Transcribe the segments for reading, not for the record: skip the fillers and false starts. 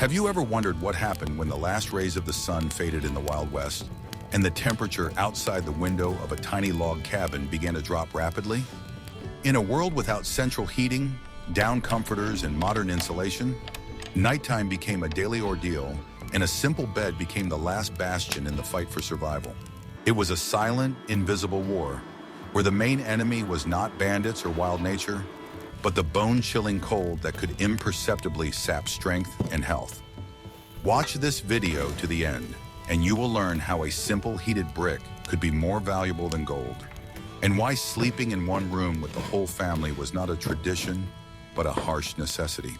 Have you ever wondered what happened when the last rays of the sun faded in the Wild West and the temperature outside the window of a tiny log cabin began to drop rapidly? In a world without central heating, down comforters, and modern insulation, nighttime became a daily ordeal, and a simple bed became the last bastion in the fight for survival. It was a silent, invisible war, where the main enemy was not bandits or wild nature, but the bone-chilling cold that could imperceptibly sap strength and health. Watch this video to the end, and you will learn how a simple heated brick could be more valuable than gold, and why sleeping in one room with the whole family was not a tradition, but a harsh necessity.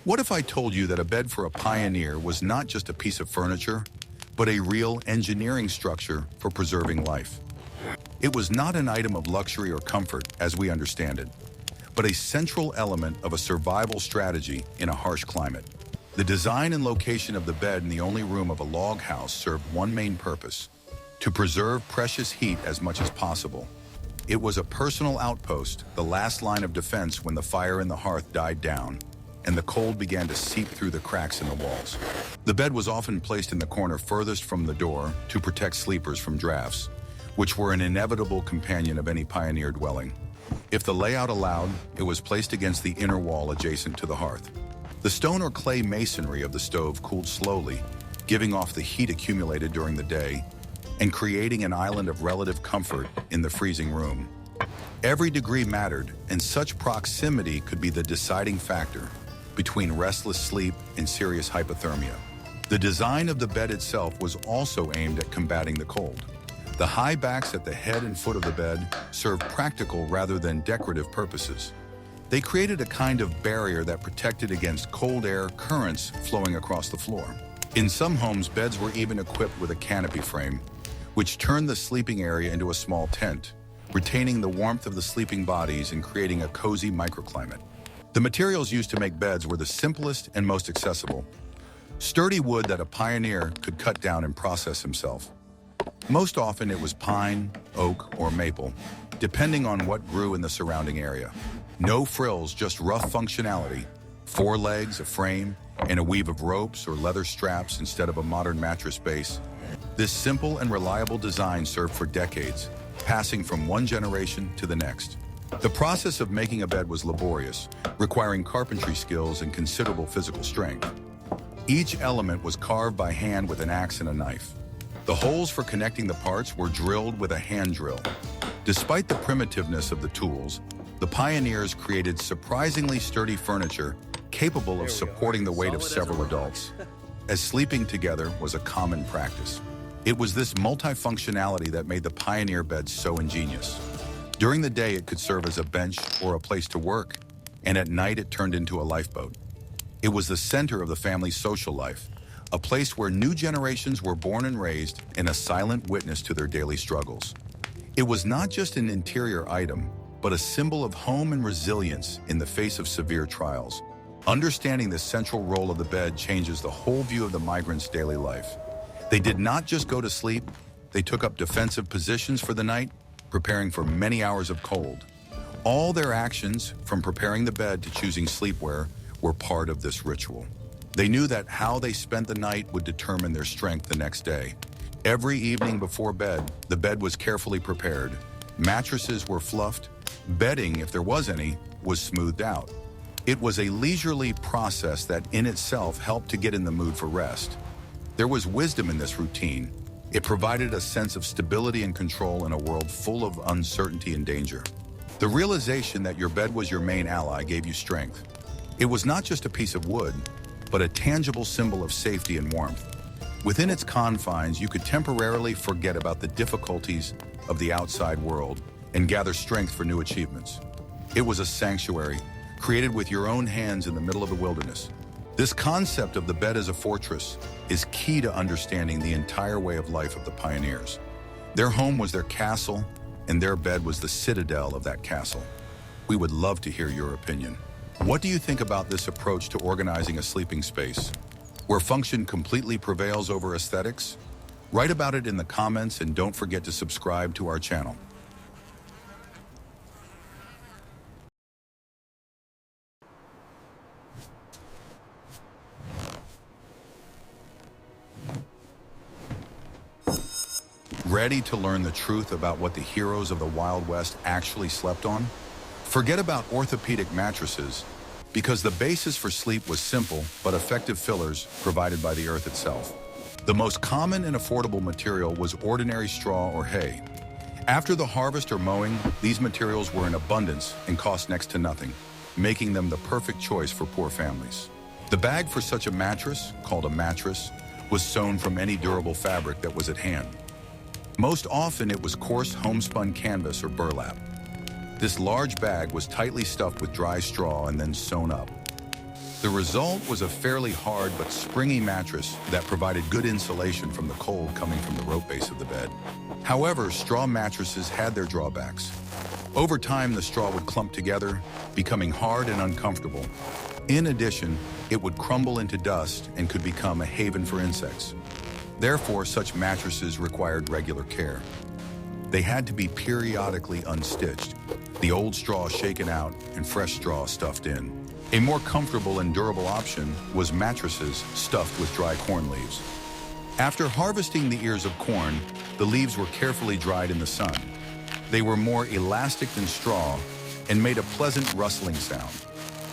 What if I told you that a bed for a pioneer was not just a piece of furniture, but a real engineering structure for preserving life? It was not an item of luxury or comfort as we understand it, but a central element of a survival strategy in a harsh climate. The design and location of the bed in the only room of a log house served one main purpose: to preserve precious heat as much as possible. It was a personal outpost, the last line of defense when the fire in the hearth died down and the cold began to seep through the cracks in the walls. The bed was often placed in the corner furthest from the door to protect sleepers from drafts, which were an inevitable companion of any pioneer dwelling. If the layout allowed, it was placed against the inner wall adjacent to the hearth. The stone or clay masonry of the stove cooled slowly, giving off the heat accumulated during the day and creating an island of relative comfort in the freezing room. Every degree mattered, and such proximity could be the deciding factor between restless sleep and serious hypothermia. The design of the bed itself was also aimed at combating the cold. The high backs at the head and foot of the bed served practical rather than decorative purposes. They created a kind of barrier that protected against cold air currents flowing across the floor. In some homes, beds were even equipped with a canopy frame, which turned the sleeping area into a small tent, retaining the warmth of the sleeping bodies and creating a cozy microclimate. The materials used to make beds were the simplest and most accessible: sturdy wood that a pioneer could cut down and process himself. Most often it was pine, oak, or maple, depending on what grew in the surrounding area. No frills, just rough functionality: 4 legs, a frame, and a weave of ropes or leather straps instead of a modern mattress base. This simple and reliable design served for decades, passing from one generation to the next. The process of making a bed was laborious, requiring carpentry skills and considerable physical strength. Each element was carved by hand with an axe and a knife. The holes for connecting the parts were drilled with a hand drill. Despite the primitiveness of the tools, the pioneers created surprisingly sturdy furniture capable of supporting the weight of several adults, as sleeping together was a common practice. It was this multifunctionality that made the pioneer bed so ingenious. During the day, it could serve as a bench or a place to work, and at night it turned into a lifeboat. It was the center of the family's social life, a place where new generations were born and raised, and a silent witness to their daily struggles. It was not just an interior item, but a symbol of home and resilience in the face of severe trials. Understanding the central role of the bed changes the whole view of the migrants' daily life. They did not just go to sleep, they took up defensive positions for the night, preparing for many hours of cold. All their actions, from preparing the bed to choosing sleepwear, were part of this ritual. They knew that how they spent the night would determine their strength the next day. Every evening before bed, the bed was carefully prepared. Mattresses were fluffed. Bedding, if there was any, was smoothed out. It was a leisurely process that in itself helped to get in the mood for rest. There was wisdom in this routine. It provided a sense of stability and control in a world full of uncertainty and danger. The realization that your bed was your main ally gave you strength. It was not just a piece of wood, but a tangible symbol of safety and warmth. Within its confines, you could temporarily forget about the difficulties of the outside world and gather strength for new achievements. It was a sanctuary, created with your own hands in the middle of the wilderness. This concept of the bed as a fortress is key to understanding the entire way of life of the pioneers. Their home was their castle, and their bed was the citadel of that castle. We would love to hear your opinion. What do you think about this approach to organizing a sleeping space, where function completely prevails over aesthetics? Write about it in the comments and don't forget to subscribe to our channel. Ready to learn the truth about what the heroes of the Wild West actually slept on? Forget about orthopedic mattresses, because the basis for sleep was simple but effective fillers provided by the earth itself. The most common and affordable material was ordinary straw or hay. After the harvest or mowing, these materials were in abundance and cost next to nothing, making them the perfect choice for poor families. The bag for such a mattress, called a mattress, was sewn from any durable fabric that was at hand. Most often it was coarse homespun canvas or burlap. This large bag was tightly stuffed with dry straw and then sewn up. The result was a fairly hard but springy mattress that provided good insulation from the cold coming from the rope base of the bed. However, straw mattresses had their drawbacks. Over time, the straw would clump together, becoming hard and uncomfortable. In addition, it would crumble into dust and could become a haven for insects. Therefore, such mattresses required regular care. They had to be periodically unstitched, the old straw shaken out and fresh straw stuffed in. A more comfortable and durable option was mattresses stuffed with dry corn leaves. After harvesting the ears of corn, the leaves were carefully dried in the sun. They were more elastic than straw and made a pleasant rustling sound.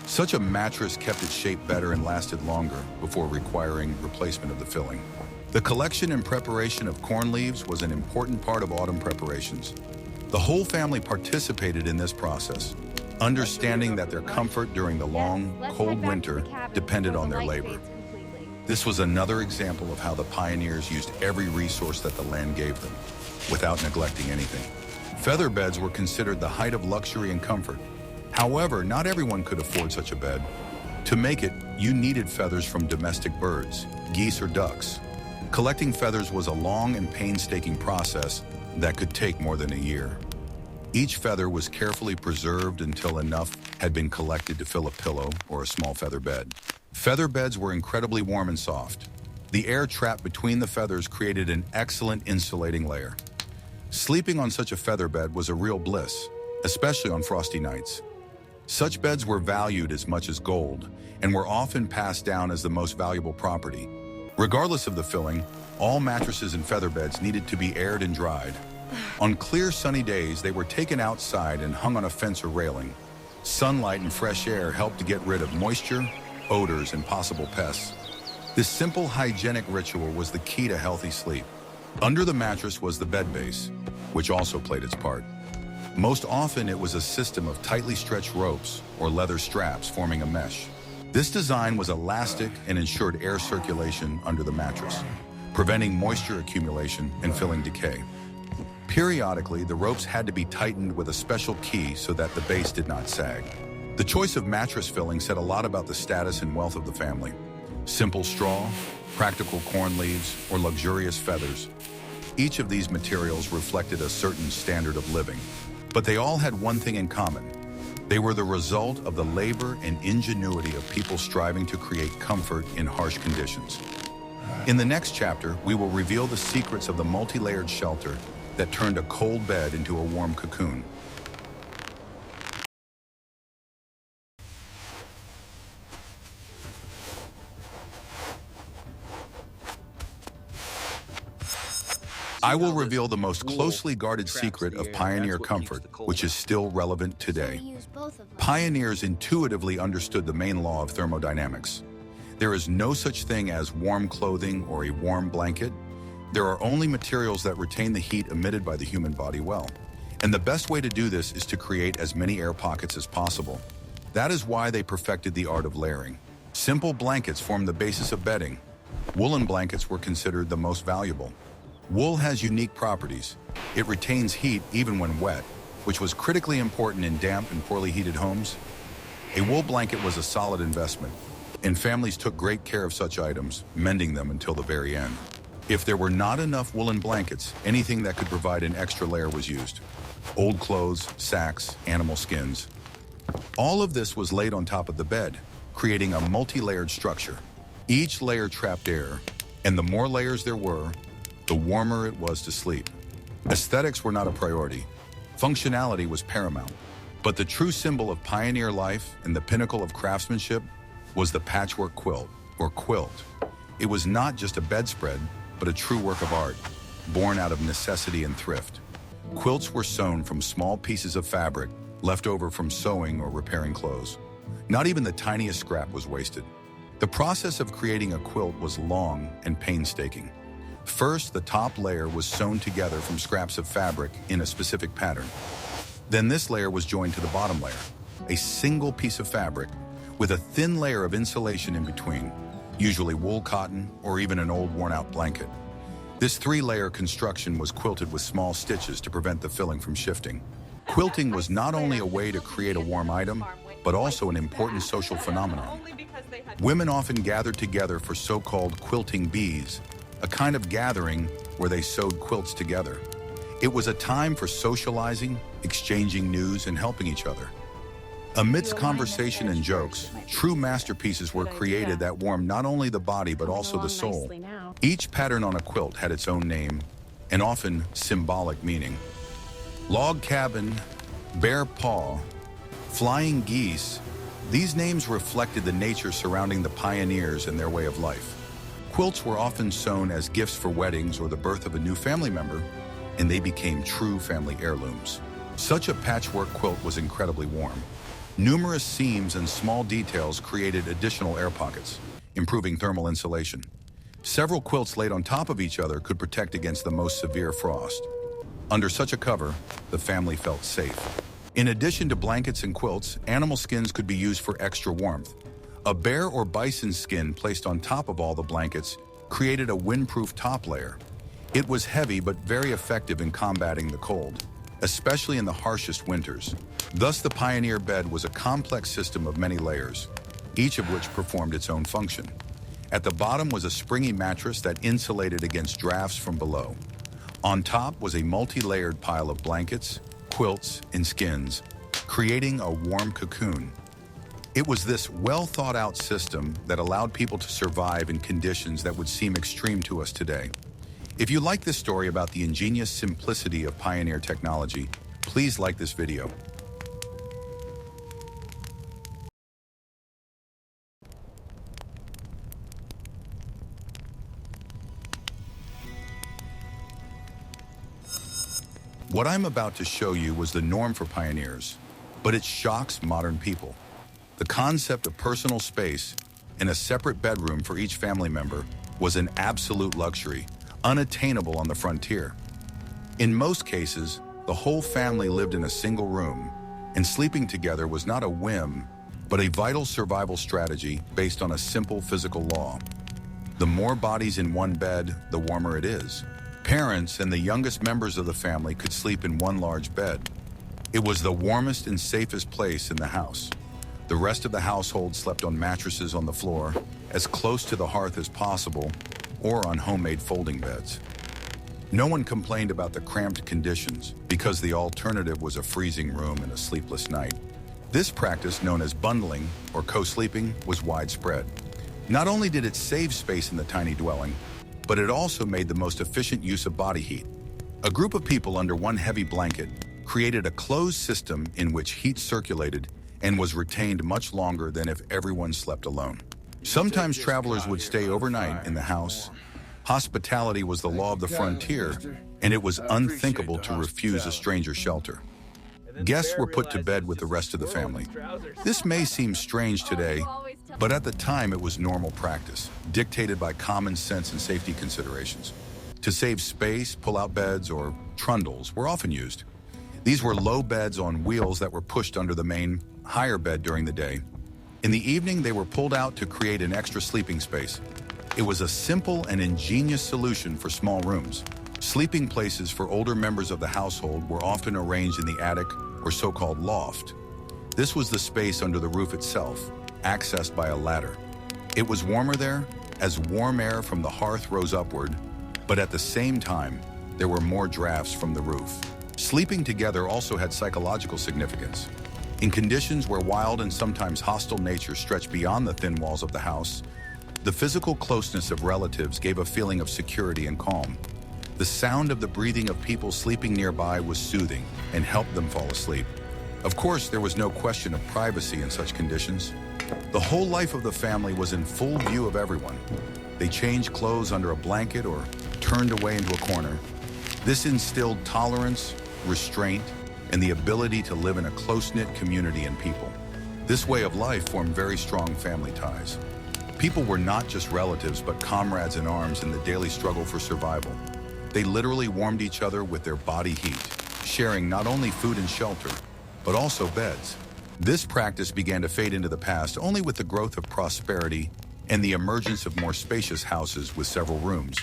Such a mattress kept its shape better and lasted longer before requiring replacement of the filling. The collection and preparation of corn leaves was an important part of autumn preparations. The whole family participated in this process, understanding that their comfort during the long, cold winter depended on their labor. This was another example of how the pioneers used every resource that the land gave them, without neglecting anything. Feather beds were considered the height of luxury and comfort. However, not everyone could afford such a bed. To make it, you needed feathers from domestic birds, geese or ducks. Collecting feathers was a long and painstaking process that could take more than a year. Each feather was carefully preserved until enough had been collected to fill a pillow or a small feather bed. Feather beds were incredibly warm and soft. The air trapped between the feathers created an excellent insulating layer. Sleeping on such a feather bed was a real bliss, especially on frosty nights. Such beds were valued as much as gold and were often passed down as the most valuable property. Regardless of the filling, all mattresses and feather beds needed to be aired and dried. On clear sunny days, they were taken outside and hung on a fence or railing. Sunlight and fresh air helped to get rid of moisture, odors, and possible pests. This simple hygienic ritual was the key to healthy sleep. Under the mattress was the bed base, which also played its part. Most often, it was a system of tightly stretched ropes or leather straps forming a mesh. This design was elastic and ensured air circulation under the mattress, preventing moisture accumulation and filling decay. Periodically, the ropes had to be tightened with a special key so that the base did not sag. The choice of mattress filling said a lot about the status and wealth of the family. Simple straw, practical corn leaves, or luxurious feathers. Each of these materials reflected a certain standard of living, but they all had one thing in common. They were the result of the labor and ingenuity of people striving to create comfort in harsh conditions. In the next chapter, we will reveal the secrets of the multi-layered shelter that turned a cold bed into a warm cocoon. I will reveal the most closely guarded secret of pioneer comfort, which is still relevant today. Pioneers intuitively understood the main law of thermodynamics. There is no such thing as warm clothing or a warm blanket. There are only materials that retain the heat emitted by the human body well. And the best way to do this is to create as many air pockets as possible. That is why they perfected the art of layering. Simple blankets formed the basis of bedding. Woolen blankets were considered the most valuable. Wool has unique properties. It retains heat even when wet, which was critically important in damp and poorly heated homes. A wool blanket was a solid investment, and families took great care of such items, mending them until the very end. If there were not enough woolen blankets, anything that could provide an extra layer was used. Old clothes, sacks, animal skins. All of this was laid on top of the bed, creating a multi-layered structure. Each layer trapped air, and the more layers there were, the warmer it was to sleep. Aesthetics were not a priority. Functionality was paramount. But the true symbol of pioneer life and the pinnacle of craftsmanship was the patchwork quilt, or quilt. It was not just a bedspread, but a true work of art, born out of necessity and thrift. Quilts were sewn from small pieces of fabric left over from sewing or repairing clothes. Not even the tiniest scrap was wasted. The process of creating a quilt was long and painstaking. First, the top layer was sewn together from scraps of fabric in a specific pattern. Then this layer was joined to the bottom layer, a single piece of fabric with a thin layer of insulation in between, usually wool, cotton, or even an old worn-out blanket. This three-layer construction was quilted with small stitches to prevent the filling from shifting. Quilting was not only a way to create a warm item, but also an important social phenomenon. Women often gathered together for so-called quilting bees, a kind of gathering where they sewed quilts together. It was a time for socializing, exchanging news, and helping each other. Amidst conversation and jokes, true masterpieces were created that warmed not only the body but also the soul. Each pattern on a quilt had its own name, and often symbolic meaning. Log cabin, bear paw, flying geese, these names reflected the nature surrounding the pioneers and their way of life. Quilts were often sewn as gifts for weddings or the birth of a new family member, and they became true family heirlooms. Such a patchwork quilt was incredibly warm. Numerous seams and small details created additional air pockets, improving thermal insulation. Several quilts laid on top of each other could protect against the most severe frost. Under such a cover, the family felt safe. In addition to blankets and quilts, animal skins could be used for extra warmth. A bear or bison skin placed on top of all the blankets created a windproof top layer. It was heavy but very effective in combating the cold, especially in the harshest winters. Thus, the pioneer bed was a complex system of many layers, each of which performed its own function. At the bottom was a springy mattress that insulated against drafts from below. On top was a multi-layered pile of blankets, quilts, and skins, creating a warm cocoon. It was this well-thought-out system that allowed people to survive in conditions that would seem extreme to us today. If you like this story about the ingenious simplicity of pioneer technology, please like this video. What I'm about to show you was the norm for pioneers, but it shocks modern people. The concept of personal space and a separate bedroom for each family member was an absolute luxury, unattainable on the frontier. In most cases, the whole family lived in a single room, and sleeping together was not a whim, but a vital survival strategy based on a simple physical law. The more bodies in one bed, the warmer it is. Parents and the youngest members of the family could sleep in one large bed. It was the warmest and safest place in the house. The rest of the household slept on mattresses on the floor, as close to the hearth as possible, or on homemade folding beds. No one complained about the cramped conditions because the alternative was a freezing room and a sleepless night. This practice, known as bundling or co-sleeping, was widespread. Not only did it save space in the tiny dwelling, but it also made the most efficient use of body heat. A group of people under one heavy blanket created a closed system in which heat circulated and was retained much longer than if everyone slept alone. Sometimes travelers would stay overnight in the house. Hospitality was the law of the frontier, and it was unthinkable to refuse a stranger shelter. Guests were put to bed with the rest of the family. This may seem strange today, but at the time it was normal practice, dictated by common sense and safety considerations. To save space, pull-out beds or trundles were often used. These were low beds on wheels that were pushed under the main, higher bed during the day. In the evening, they were pulled out to create an extra sleeping space. It was a simple and ingenious solution for small rooms. Sleeping places for older members of the household were often arranged in the attic or so-called loft. This was the space under the roof itself, accessed by a ladder. It was warmer there, as warm air from the hearth rose upward, but at the same time, there were more drafts from the roof. Sleeping together also had psychological significance. In conditions where wild and sometimes hostile nature stretched beyond the thin walls of the house, the physical closeness of relatives gave a feeling of security and calm. The sound of the breathing of people sleeping nearby was soothing and helped them fall asleep. Of course, there was no question of privacy in such conditions. The whole life of the family was in full view of everyone. They changed clothes under a blanket or turned away into a corner. This instilled tolerance, restraint, and the ability to live in a close-knit community and people. This way of life formed very strong family ties. People were not just relatives, but comrades in arms in the daily struggle for survival. They literally warmed each other with their body heat, sharing not only food and shelter, but also beds. This practice began to fade into the past only with the growth of prosperity and the emergence of more spacious houses with several rooms.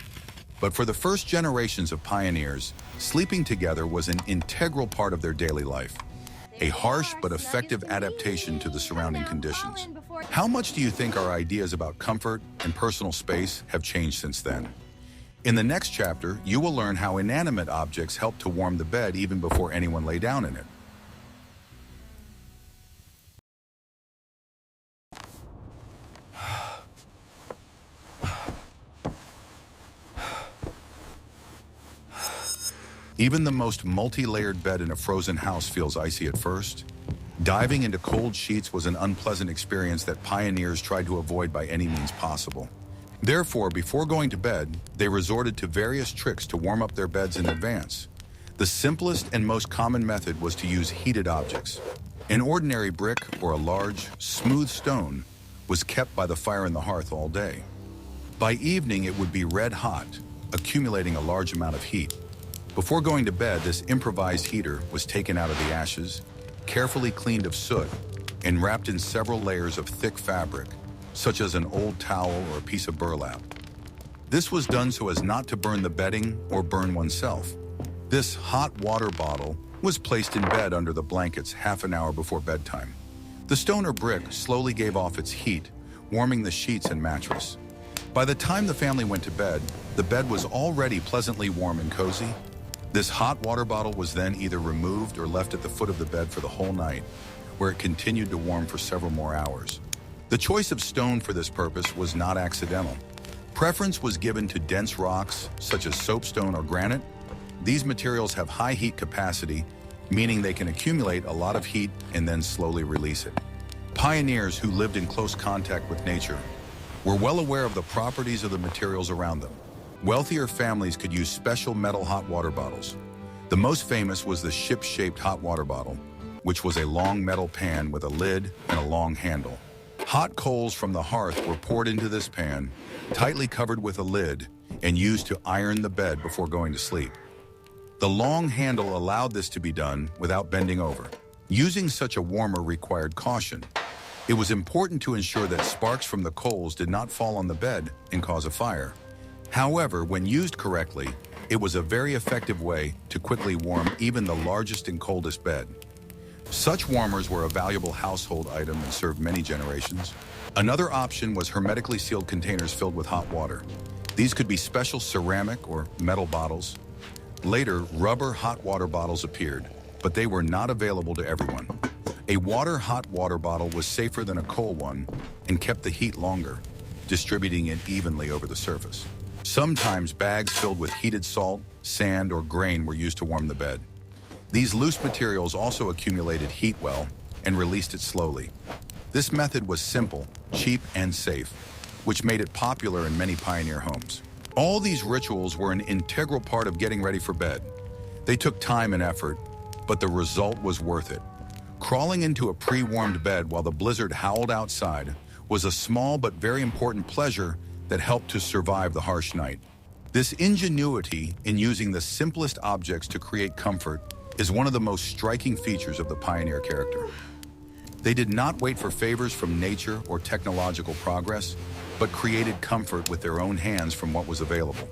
But for the first generations of pioneers, sleeping together was an integral part of their daily life, a harsh but effective adaptation to the surrounding conditions. How much do you think our ideas about comfort and personal space have changed since then? In the next chapter, you will learn how inanimate objects help to warm the bed even before anyone lay down in it. Even the most multi-layered bed in a frozen house feels icy at first. Diving into cold sheets was an unpleasant experience that pioneers tried to avoid by any means possible. Therefore, before going to bed, they resorted to various tricks to warm up their beds in advance. The simplest and most common method was to use heated objects. An ordinary brick or a large, smooth stone was kept by the fire in the hearth all day. By evening, it would be red hot, accumulating a large amount of heat. Before going to bed, this improvised heater was taken out of the ashes, carefully cleaned of soot, and wrapped in several layers of thick fabric, such as an old towel or a piece of burlap. This was done so as not to burn the bedding or burn oneself. This hot water bottle was placed in bed under the blankets half an hour before bedtime. The stone or brick slowly gave off its heat, warming the sheets and mattress. By the time the family went to bed, the bed was already pleasantly warm and cozy. This hot water bottle was then either removed or left at the foot of the bed for the whole night, where it continued to warm for several more hours. The choice of stone for this purpose was not accidental. Preference was given to dense rocks, such as soapstone or granite. These materials have high heat capacity, meaning they can accumulate a lot of heat and then slowly release it. Pioneers who lived in close contact with nature were well aware of the properties of the materials around them. Wealthier families could use special metal hot water bottles. The most famous was the ship-shaped hot water bottle, which was a long metal pan with a lid and a long handle. Hot coals from the hearth were poured into this pan, tightly covered with a lid, and used to iron the bed before going to sleep. The long handle allowed this to be done without bending over. Using such a warmer required caution. It was important to ensure that sparks from the coals did not fall on the bed and cause a fire. However, when used correctly, it was a very effective way to quickly warm even the largest and coldest bed. Such warmers were a valuable household item and served many generations. Another option was hermetically sealed containers filled with hot water. These could be special ceramic or metal bottles. Later, rubber hot water bottles appeared, but they were not available to everyone. A hot water bottle was safer than a coal one and kept the heat longer, distributing it evenly over the surface. Sometimes bags filled with heated salt, sand, or grain were used to warm the bed. These loose materials also accumulated heat well and released it slowly. This method was simple, cheap, and safe, which made it popular in many pioneer homes. All these rituals were an integral part of getting ready for bed. They took time and effort, but the result was worth it. Crawling into a pre-warmed bed while the blizzard howled outside was a small but very important pleasure that helped to survive the harsh night. This ingenuity in using the simplest objects to create comfort is one of the most striking features of the pioneer character. They did not wait for favors from nature or technological progress, but created comfort with their own hands from what was available.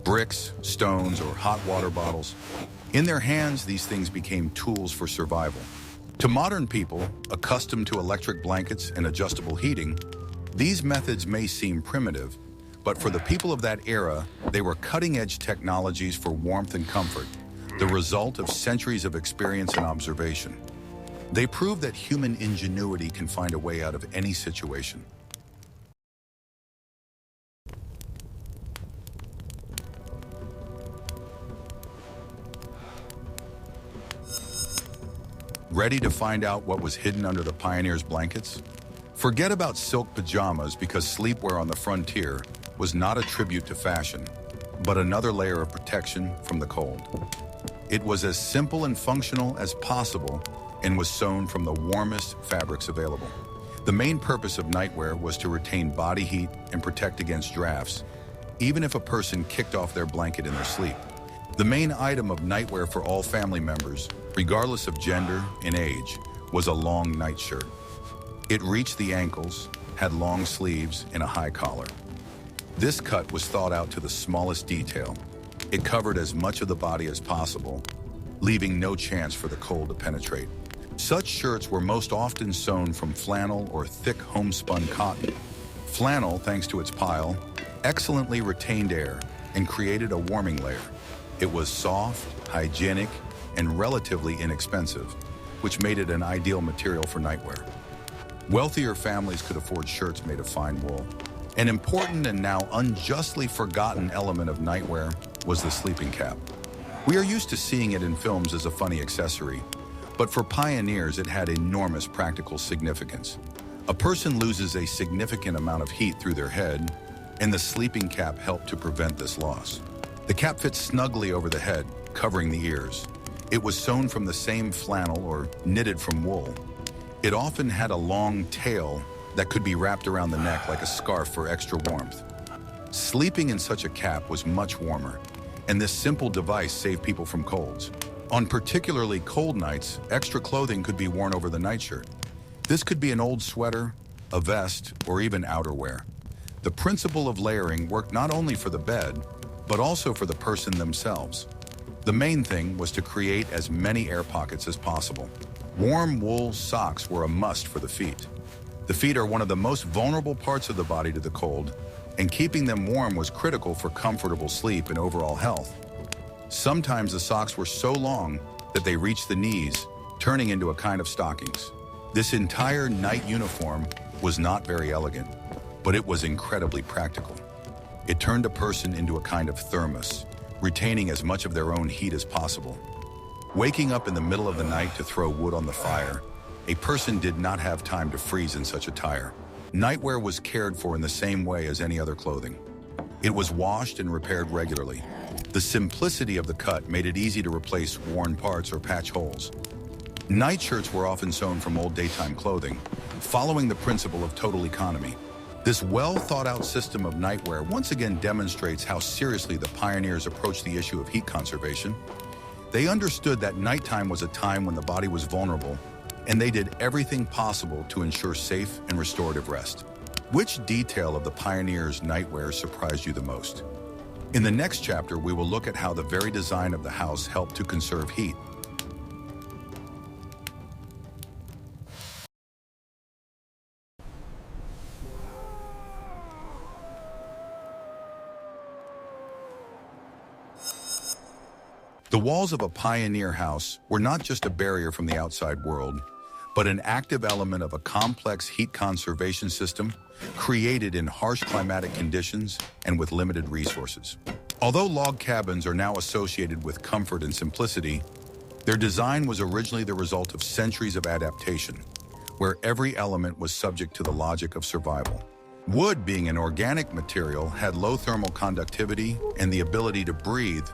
Bricks, stones, or hot water bottles. In their hands, these things became tools for survival. To modern people, accustomed to electric blankets and adjustable heating, these methods may seem primitive, but for the people of that era, they were cutting-edge technologies for warmth and comfort, the result of centuries of experience and observation. They prove that human ingenuity can find a way out of any situation. Ready to find out what was hidden under the pioneers' blankets? Forget about silk pajamas, because sleepwear on the frontier was not a tribute to fashion, but another layer of protection from the cold. It was as simple and functional as possible and was sewn from the warmest fabrics available. The main purpose of nightwear was to retain body heat and protect against drafts, even if a person kicked off their blanket in their sleep. The main item of nightwear for all family members, regardless of gender and age, was a long nightshirt. It reached the ankles, had long sleeves, and a high collar. This cut was thought out to the smallest detail. It covered as much of the body as possible, leaving no chance for the cold to penetrate. Such shirts were most often sewn from flannel or thick homespun cotton. Flannel, thanks to its pile, excellently retained air and created a warming layer. It was soft, hygienic, and relatively inexpensive, which made it an ideal material for nightwear. Wealthier families could afford shirts made of fine wool. An important and now unjustly forgotten element of nightwear was the sleeping cap. We are used to seeing it in films as a funny accessory, but for pioneers it had enormous practical significance. A person loses a significant amount of heat through their head, and the sleeping cap helped to prevent this loss. The cap fits snugly over the head, covering the ears. It was sewn from the same flannel or knitted from wool. It often had a long tail that could be wrapped around the neck like a scarf for extra warmth. Sleeping in such a cap was much warmer, and this simple device saved people from colds. On particularly cold nights, extra clothing could be worn over the nightshirt. This could be an old sweater, a vest, or even outerwear. The principle of layering worked not only for the bed, but also for the person themselves. The main thing was to create as many air pockets as possible. Warm wool socks were a must for the feet. The feet are one of the most vulnerable parts of the body to the cold, and keeping them warm was critical for comfortable sleep and overall health. Sometimes the socks were so long that they reached the knees, turning into a kind of stockings. This entire night uniform was not very elegant, but it was incredibly practical. It turned a person into a kind of thermos, retaining as much of their own heat as possible. Waking up in the middle of the night to throw wood on the fire, a person did not have time to freeze in such attire. Nightwear was cared for in the same way as any other clothing. It was washed and repaired regularly. The simplicity of the cut made it easy to replace worn parts or patch holes. Nightshirts were often sewn from old daytime clothing, following the principle of total economy. This well-thought-out system of nightwear once again demonstrates how seriously the pioneers approached the issue of heat conservation. They understood that nighttime was a time when the body was vulnerable, and they did everything possible to ensure safe and restorative rest. Which detail of the pioneers' nightwear surprised you the most? In the next chapter, we will look at how the very design of the house helped to conserve heat. The walls of a pioneer house were not just a barrier from the outside world, but an active element of a complex heat conservation system created in harsh climatic conditions and with limited resources. Although log cabins are now associated with comfort and simplicity, their design was originally the result of centuries of adaptation, where every element was subject to the logic of survival. Wood, being an organic material, had low thermal conductivity and the ability to breathe,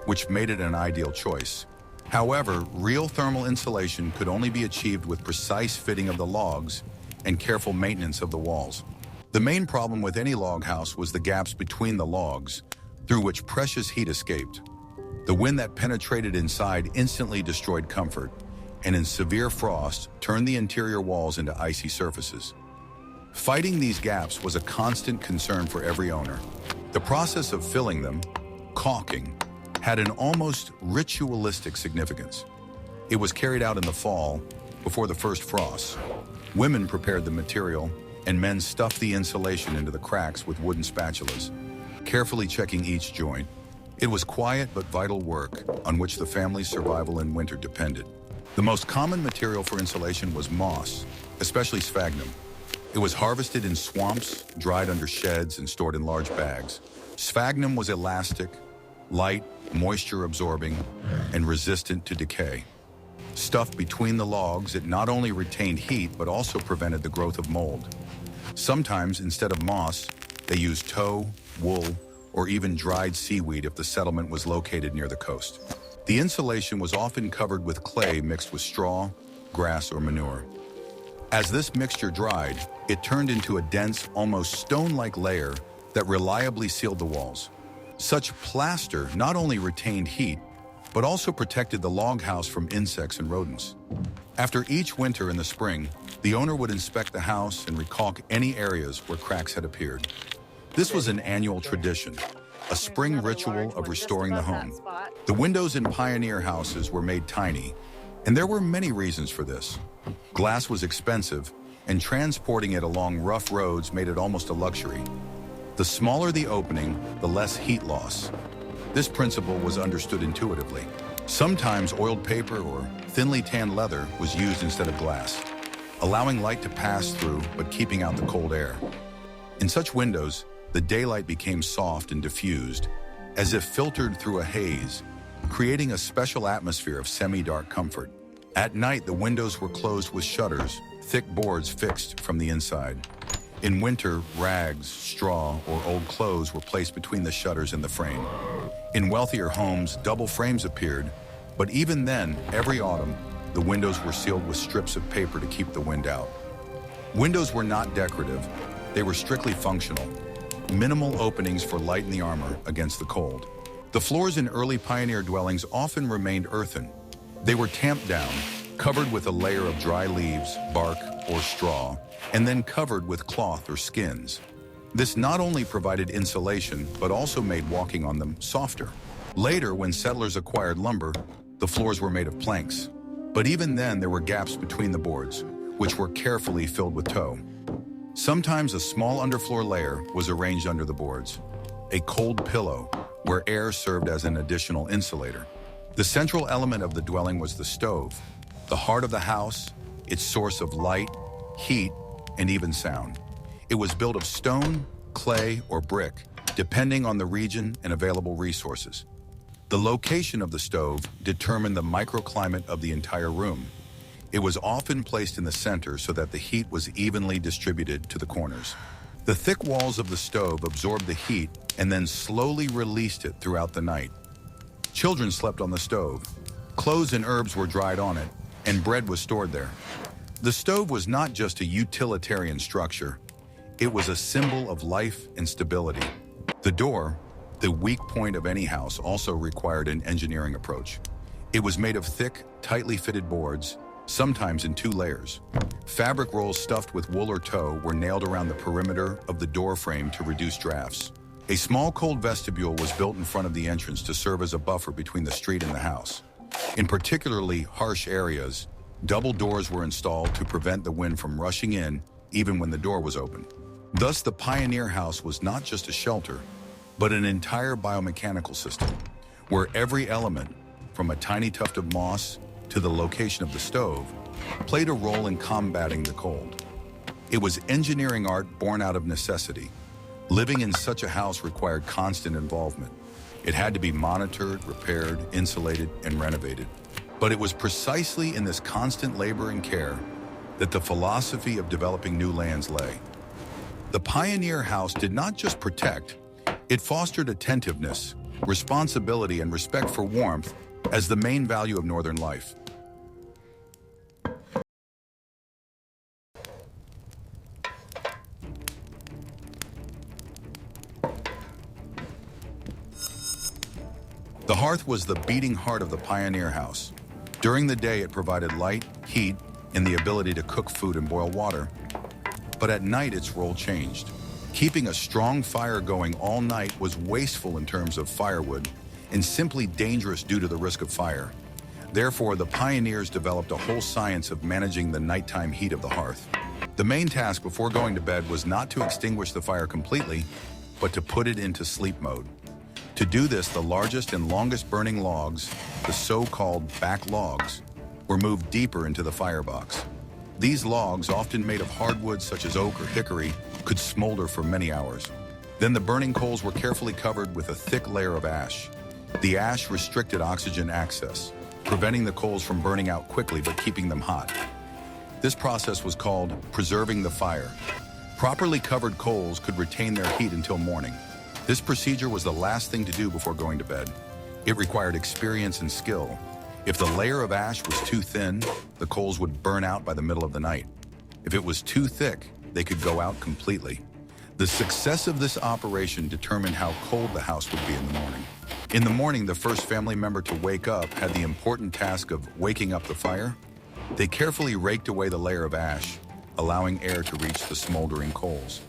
which made it an ideal choice. However, real thermal insulation could only be achieved with precise fitting of the logs and careful maintenance of the walls. The main problem with any log house was the gaps between the logs, through which precious heat escaped. The wind that penetrated inside instantly destroyed comfort, and in severe frost, turned the interior walls into icy surfaces. Fighting these gaps was a constant concern for every owner. The process of filling them, caulking, had an almost ritualistic significance. It was carried out in the fall, before the first frosts. Women prepared the material, and men stuffed the insulation into the cracks with wooden spatulas, carefully checking each joint. It was quiet but vital work on which the family's survival in winter depended. The most common material for insulation was moss, especially sphagnum. It was harvested in swamps, dried under sheds, and stored in large bags. Sphagnum was elastic, light, moisture-absorbing, and resistant to decay. Stuffed between the logs, it not only retained heat but also prevented the growth of mold. Sometimes, instead of moss, they used tow, wool, or even dried seaweed if the settlement was located near the coast. The insulation was often covered with clay mixed with straw, grass, or manure. As this mixture dried, it turned into a dense, almost stone-like layer that reliably sealed the walls. Such plaster not only retained heat, but also protected the log house from insects and rodents. After each winter in the spring, the owner would inspect the house and recalk any areas where cracks had appeared. This was an annual tradition, a spring ritual of restoring the home. The windows in pioneer houses were made tiny, and there were many reasons for this. Glass was expensive, and transporting it along rough roads made it almost a luxury. The smaller the opening, the less heat loss. This principle was understood intuitively. Sometimes oiled paper or thinly tanned leather was used instead of glass, allowing light to pass through but keeping out the cold air. In such windows, the daylight became soft and diffused, as if filtered through a haze, creating a special atmosphere of semi-dark comfort. At night, the windows were closed with shutters, thick boards fixed from the inside. In winter, rags, straw, or old clothes were placed between the shutters and the frame. In wealthier homes, double frames appeared, but even then, every autumn, the windows were sealed with strips of paper to keep the wind out. Windows were not decorative, they were strictly functional. Minimal openings for light in the armor against the cold. The floors in early pioneer dwellings often remained earthen. They were tamped down, covered with a layer of dry leaves, bark, or straw, and then covered with cloth or skins. This not only provided insulation, but also made walking on them softer. Later, when settlers acquired lumber, the floors were made of planks. But even then, there were gaps between the boards, which were carefully filled with tow. Sometimes a small underfloor layer was arranged under the boards, a cold pillow, where air served as an additional insulator. The central element of the dwelling was the stove, the heart of the house, its source of light, heat, and even sound. It was built of stone, clay, or brick, depending on the region and available resources. The location of the stove determined the microclimate of the entire room. It was often placed in the center so that the heat was evenly distributed to the corners. The thick walls of the stove absorbed the heat and then slowly released it throughout the night. Children slept on the stove, clothes and herbs were dried on it, and bread was stored there. The stove was not just a utilitarian structure, it was a symbol of life and stability. The door, the weak point of any house, also required an engineering approach. It was made of thick, tightly fitted boards, sometimes in 2 layers. Fabric rolls stuffed with wool or tow were nailed around the perimeter of the door frame to reduce drafts. A small cold vestibule was built in front of the entrance to serve as a buffer between the street and the house. In particularly harsh areas, double doors were installed to prevent the wind from rushing in even when the door was open. Thus, the pioneer house was not just a shelter, but an entire biomechanical system, where every element, from a tiny tuft of moss to the location of the stove, played a role in combating the cold. It was engineering art born out of necessity. Living in such a house required constant involvement. It had to be monitored, repaired, insulated, and renovated. But it was precisely in this constant labor and care that the philosophy of developing new lands lay. The pioneer house did not just protect, it fostered attentiveness, responsibility, and respect for warmth as the main value of northern life. The hearth was the beating heart of the pioneer house. During the day, it provided light, heat, and the ability to cook food and boil water. But at night, its role changed. Keeping a strong fire going all night was wasteful in terms of firewood and simply dangerous due to the risk of fire. Therefore, the pioneers developed a whole science of managing the nighttime heat of the hearth. The main task before going to bed was not to extinguish the fire completely, but to put it into sleep mode. To do this, the largest and longest burning logs, the so-called back logs, were moved deeper into the firebox. These logs, often made of hardwood such as oak or hickory, could smolder for many hours. Then the burning coals were carefully covered with a thick layer of ash. The ash restricted oxygen access, preventing the coals from burning out quickly but keeping them hot. This process was called preserving the fire. Properly covered coals could retain their heat until morning. This procedure was the last thing to do before going to bed. It required experience and skill. If the layer of ash was too thin, the coals would burn out by the middle of the night. If it was too thick, they could go out completely. The success of this operation determined how cold the house would be in the morning. In the morning, the first family member to wake up had the important task of waking up the fire. They carefully raked away the layer of ash, allowing air to reach the smoldering coals.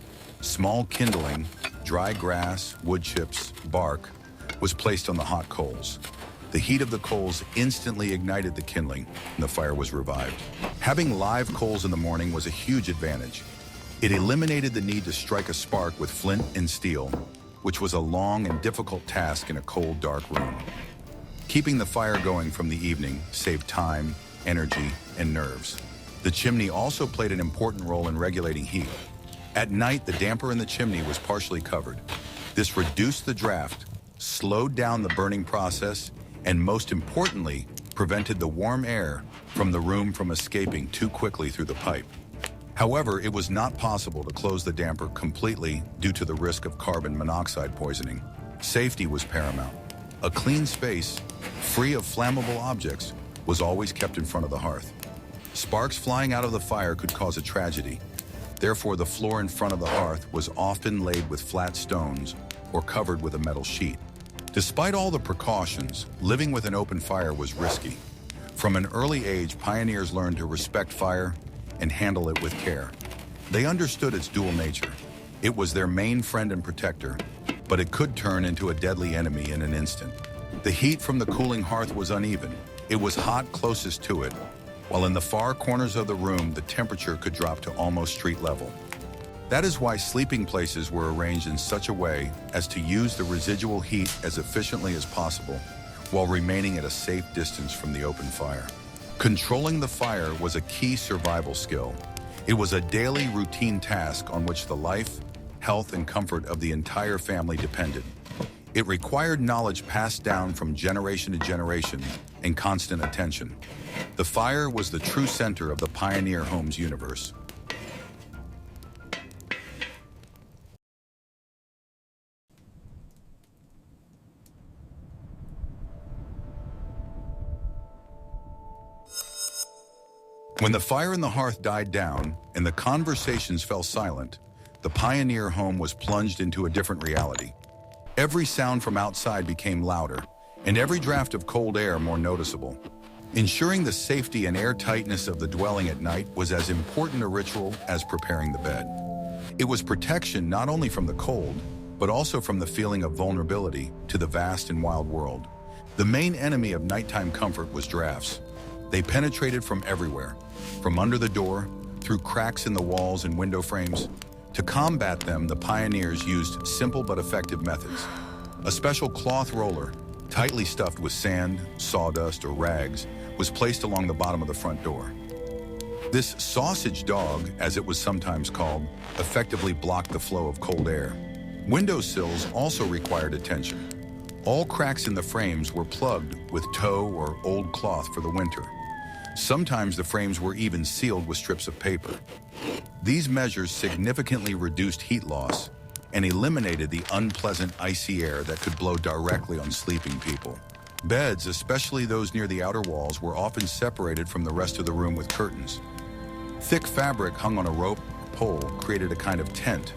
Small kindling, dry grass, wood chips, bark, was placed on the hot coals. The heat of the coals instantly ignited the kindling, and the fire was revived. Having live coals in the morning was a huge advantage. It eliminated the need to strike a spark with flint and steel, which was a long and difficult task in a cold, dark room. Keeping the fire going from the evening saved time, energy, and nerves. The chimney also played an important role in regulating heat. At night, the damper in the chimney was partially covered. This reduced the draft, slowed down the burning process, and most importantly, prevented the warm air from the room from escaping too quickly through the pipe. However, it was not possible to close the damper completely due to the risk of carbon monoxide poisoning. Safety was paramount. A clean space, free of flammable objects, was always kept in front of the hearth. Sparks flying out of the fire could cause a tragedy. Therefore, the floor in front of the hearth was often laid with flat stones or covered with a metal sheet. Despite all the precautions, living with an open fire was risky. From an early age, pioneers learned to respect fire and handle it with care. They understood its dual nature. It was their main friend and protector, but it could turn into a deadly enemy in an instant. The heat from the cooling hearth was uneven. It was hot closest to it, while in the far corners of the room, the temperature could drop to almost street level. That is why sleeping places were arranged in such a way as to use the residual heat as efficiently as possible, while remaining at a safe distance from the open fire. Controlling the fire was a key survival skill. It was a daily routine task on which the life, health, and comfort of the entire family depended. It required knowledge passed down from generation to generation and constant attention. The fire was the true center of the pioneer home's universe. When the fire in the hearth died down and the conversations fell silent, the pioneer home was plunged into a different reality. Every sound from outside became louder, and every draft of cold air more noticeable. Ensuring the safety and airtightness of the dwelling at night was as important a ritual as preparing the bed. It was protection not only from the cold, but also from the feeling of vulnerability to the vast and wild world. The main enemy of nighttime comfort was drafts. They penetrated from everywhere, from under the door, through cracks in the walls and window frames. To combat them, the pioneers used simple but effective methods. A special cloth roller, tightly stuffed with sand, sawdust, or rags, was placed along the bottom of the front door. This sausage dog, as it was sometimes called, effectively blocked the flow of cold air. Windowsills also required attention. All cracks in the frames were plugged with tow or old cloth for the winter. Sometimes the frames were even sealed with strips of paper. These measures significantly reduced heat loss and eliminated the unpleasant icy air that could blow directly on sleeping people. Beds, especially those near the outer walls, were often separated from the rest of the room with curtains. Thick fabric hung on a rope or pole created a kind of tent.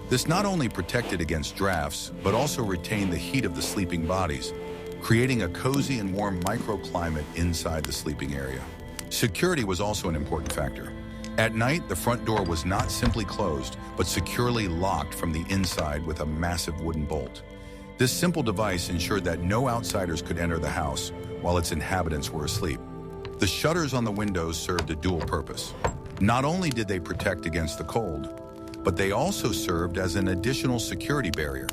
This not only protected against drafts, but also retained the heat of the sleeping bodies, creating a cozy and warm microclimate inside the sleeping area. Security was also an important factor. At night, the front door was not simply closed, but securely locked from the inside with a massive wooden bolt. This simple device ensured that no outsiders could enter the house while its inhabitants were asleep. The shutters on the windows served a dual purpose. Not only did they protect against the cold, but they also served as an additional security barrier.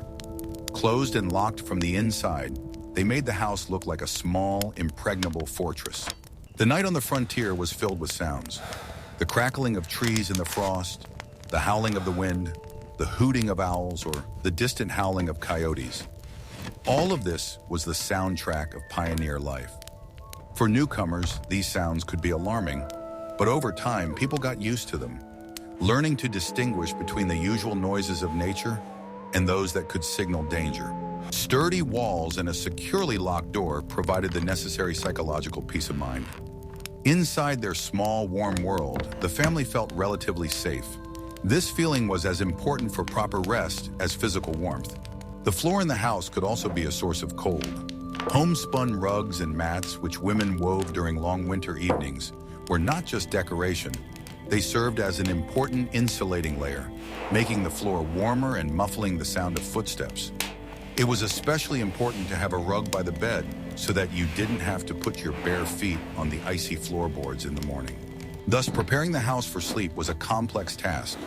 Closed and locked from the inside, they made the house look like a small, impregnable fortress. The night on the frontier was filled with sounds. The crackling of trees in the frost, the howling of the wind, the hooting of owls, or the distant howling of coyotes. All of this was the soundtrack of pioneer life. For newcomers, these sounds could be alarming, but over time, people got used to them, learning to distinguish between the usual noises of nature and those that could signal danger. Sturdy walls and a securely locked door provided the necessary psychological peace of mind. Inside their small, warm world, the family felt relatively safe. This feeling was as important for proper rest as physical warmth. The floor in the house could also be a source of cold. Homespun rugs and mats, which women wove during long winter evenings, were not just decoration. They served as an important insulating layer, making the floor warmer and muffling the sound of footsteps. It was especially important to have a rug by the bed so that you didn't have to put your bare feet on the icy floorboards in the morning. Thus, preparing the house for sleep was a complex task.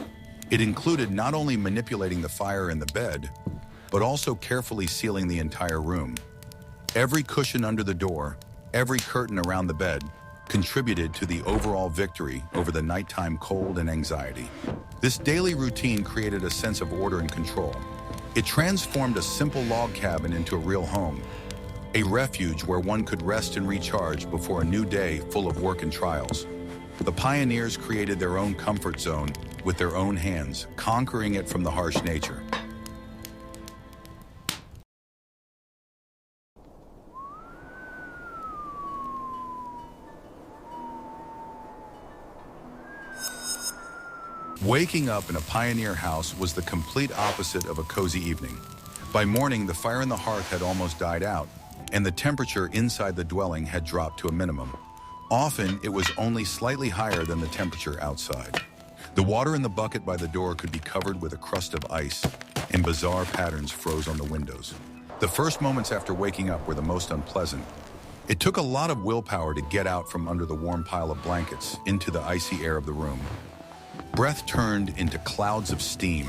It included not only manipulating the fire in the bed, but also carefully sealing the entire room. Every cushion under the door, every curtain around the bed, contributed to the overall victory over the nighttime cold and anxiety. This daily routine created a sense of order and control. It transformed a simple log cabin into a real home, a refuge where one could rest and recharge before a new day full of work and trials. The pioneers created their own comfort zone with their own hands, conquering it from the harsh nature. Waking up in a pioneer house was the complete opposite of a cozy evening. By morning, the fire in the hearth had almost died out, and the temperature inside the dwelling had dropped to a minimum. Often, it was only slightly higher than the temperature outside. The water in the bucket by the door could be covered with a crust of ice, and bizarre patterns froze on the windows. The first moments after waking up were the most unpleasant. It took a lot of willpower to get out from under the warm pile of blankets into the icy air of the room. Breath turned into clouds of steam.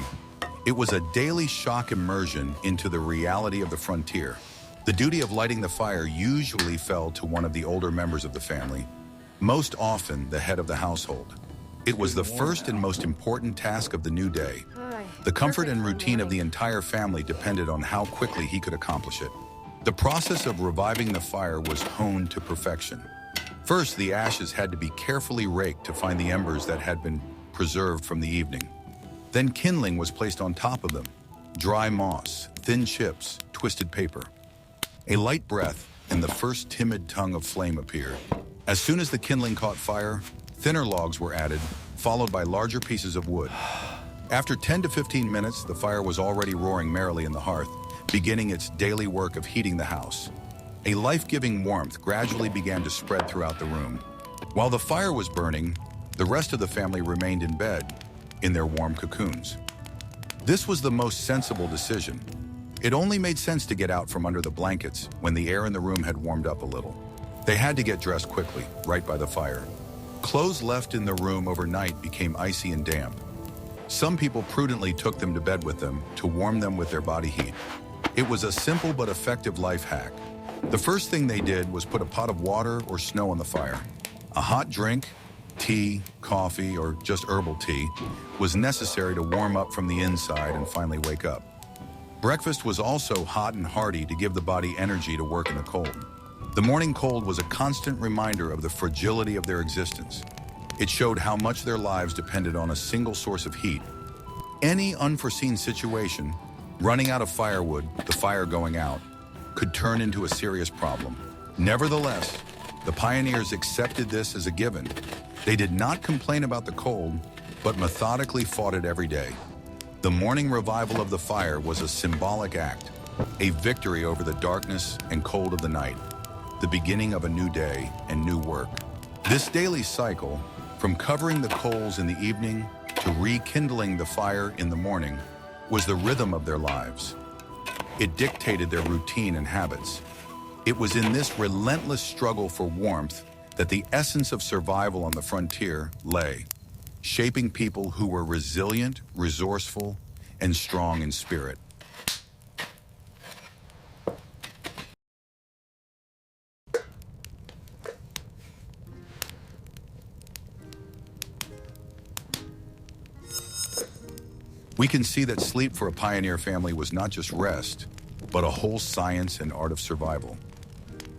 It was a daily shock immersion into the reality of the frontier. The duty of lighting the fire usually fell to one of the older members of the family, most often the head of the household. It was the first and most important task of the new day. The comfort and routine of the entire family depended on how quickly he could accomplish it. The process of reviving the fire was honed to perfection. First, the ashes had to be carefully raked to find the embers that had been preserved from the evening. Then kindling was placed on top of them. Dry moss, thin chips, twisted paper. A light breath and the first timid tongue of flame appeared. As soon as the kindling caught fire, thinner logs were added, followed by larger pieces of wood. After 10 to 15 minutes, the fire was already roaring merrily in the hearth, beginning its daily work of heating the house. A life-giving warmth gradually began to spread throughout the room. While the fire was burning, the rest of the family remained in bed, in their warm cocoons. This was the most sensible decision. It only made sense to get out from under the blankets when the air in the room had warmed up a little. They had to get dressed quickly, right by the fire. Clothes left in the room overnight became icy and damp. Some people prudently took them to bed with them to warm them with their body heat. It was a simple but effective life hack. The first thing they did was put a pot of water or snow on the fire. A hot drink, tea, coffee, or just herbal tea, was necessary to warm up from the inside and finally wake up. Breakfast was also hot and hearty to give the body energy to work in the cold. The morning cold was a constant reminder of the fragility of their existence. It showed how much their lives depended on a single source of heat. Any unforeseen situation, running out of firewood, the fire going out, could turn into a serious problem. Nevertheless, the pioneers accepted this as a given. They did not complain about the cold, but methodically fought it every day. The morning revival of the fire was a symbolic act, a victory over the darkness and cold of the night, the beginning of a new day and new work. This daily cycle, from covering the coals in the evening to rekindling the fire in the morning, was the rhythm of their lives. It dictated their routine and habits. It was in this relentless struggle for warmth that the essence of survival on the frontier lay, shaping people who were resilient, resourceful, and strong in spirit. We can see that sleep for a pioneer family was not just rest, but a whole science and art of survival.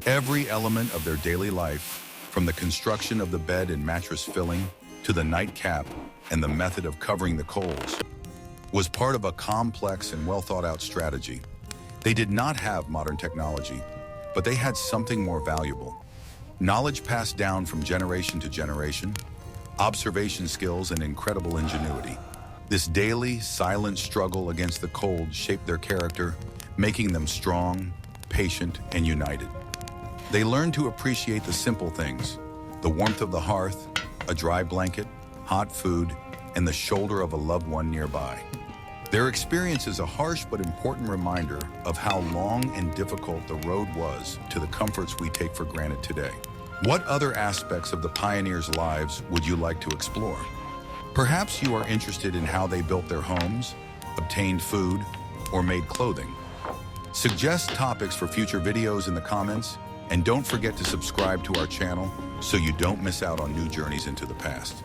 Every element of their daily life, from the construction of the bed and mattress filling to the nightcap and the method of covering the coals, was part of a complex and well-thought-out strategy. They did not have modern technology, but they had something more valuable. Knowledge passed down from generation to generation, observation skills, and incredible ingenuity. This daily, silent struggle against the cold shaped their character, making them strong, patient, and united. They learned to appreciate the simple things: the warmth of the hearth, a dry blanket, hot food, and the shoulder of a loved one nearby. Their experience is a harsh but important reminder of how long and difficult the road was to the comforts we take for granted today. What other aspects of the pioneers' lives would you like to explore? Perhaps you are interested in how they built their homes, obtained food, or made clothing. Suggest topics for future videos in the comments, and don't forget to subscribe to our channel so you don't miss out on new journeys into the past.